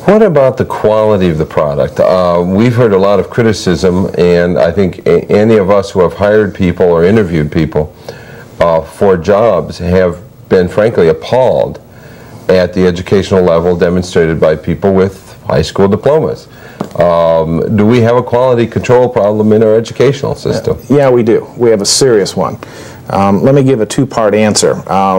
What about the quality of the product? We've heard a lot of criticism, and I think any of us who have hired people or interviewed people for jobs have been frankly appalled at the educational level demonstrated by people with high school diplomas. Do we have a quality control problem in our educational system? Yeah, we do. We have a serious one. Let me give a two-part answer.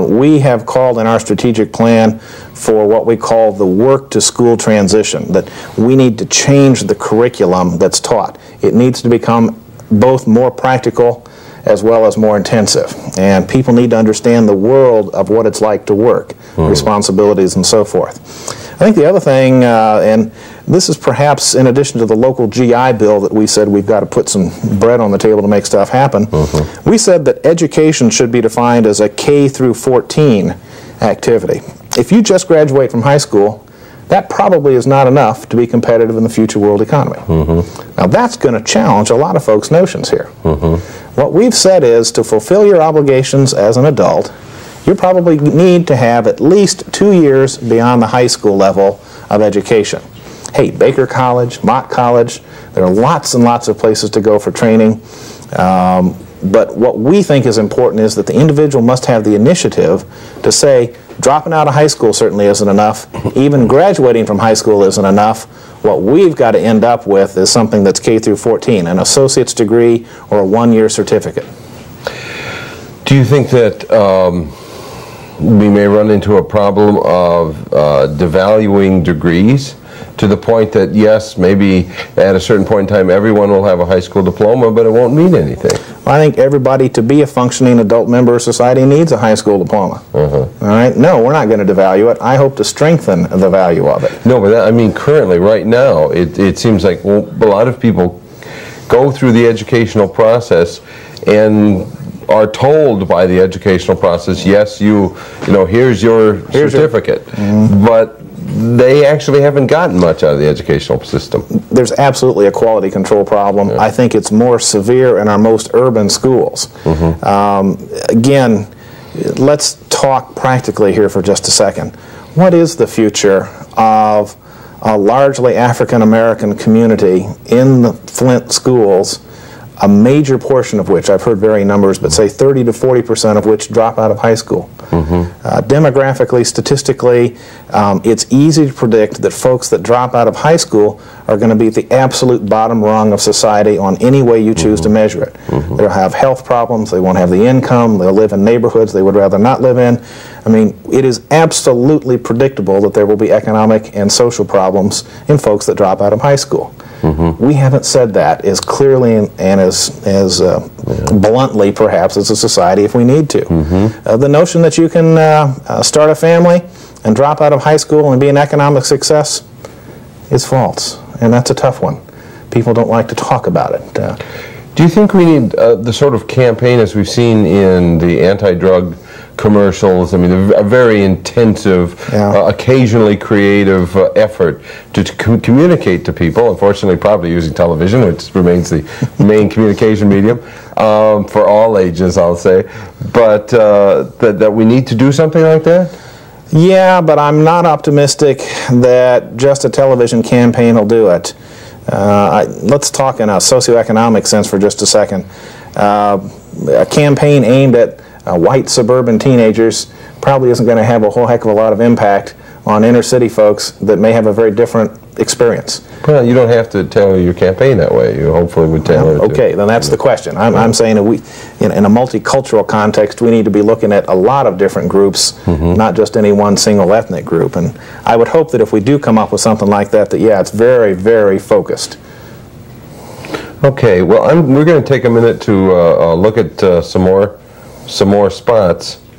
We have called in our strategic plan for what we call the work-to-school transition, that we need to change the curriculum that's taught. It needs to become both more practical as well as more intensive. And people need to understand the world of what it's like to work, responsibilities and so forth. I think the other thing, and this is perhaps in addition to the local GI Bill that we said we've got to put some bread on the table to make stuff happen, we said that education should be defined as a K through 14 activity. If you just graduate from high school, that probably is not enough to be competitive in the future world economy. Now that's going to challenge a lot of folks' notions here. What we've said is to fulfill your obligations as an adult, you probably need to have at least 2 years beyond the high school level of education. Hey, Baker College, Mott College, there are lots and lots of places to go for training. But what we think is important is that the individual must have the initiative to say, dropping out of high school certainly isn't enough. Even graduating from high school isn't enough. What we've got to end up with is something that's K through 14, an associate's degree or a one-year certificate. Do you think that we may run into a problem of devaluing degrees to the point that, yes, maybe at a certain point in time everyone will have a high school diploma, but it won't mean anything? Well, I think everybody, to be a functioning adult member of society, needs a high school diploma. All right? No, we're not going to devalue it. I hope to strengthen the value of it. No, but that, I mean, currently, right now, it seems like, well, a lot of people go through the educational process and are told by the educational process, yes, you know, here's your certificate, but they actually haven't gotten much out of the educational system. There's absolutely a quality control problem. I think it's more severe in our most urban schools. Again, let's talk practically here for just a second. What is the future of a largely African American community in the Flint schools, a major portion of which, I've heard varying numbers, but say 30 to 40% of which drop out of high school? Demographically, statistically, it's easy to predict that folks that drop out of high school are going to be at the absolute bottom rung of society on any way you choose to measure it. They'll have health problems, they won't have the income, they'll live in neighborhoods they would rather not live in. I mean, it is absolutely predictable that there will be economic and social problems in folks that drop out of high school. We haven't said that as clearly and as bluntly, perhaps, as a society if we need to. The notion that you can start a family and drop out of high school and be an economic success is false, and that's a tough one. People don't like to talk about it. Do you think we need the sort of campaign as we've seen in the anti-drug commercials? I mean, a very intensive, occasionally creative effort to communicate to people, unfortunately probably using television, which remains the main communication medium for all ages, I'll say, but that we need to do something like that? Yeah, but I'm not optimistic that just a television campaign will do it. Let's talk in a socioeconomic sense for just a second. A campaign aimed at white suburban teenagers probably isn't going to have a whole heck of a lot of impact on inner city folks that may have a very different experience. Well, you don't have to tailor your campaign that way. You hopefully would tailor it. Okay, then that's the question. I'm saying that we, in a multicultural context, we need to be looking at a lot of different groups, not just any one single ethnic group. And I would hope that if we do come up with something like that, yeah, it's very, very focused. Okay, well, we're going to take a minute to look at some more spots.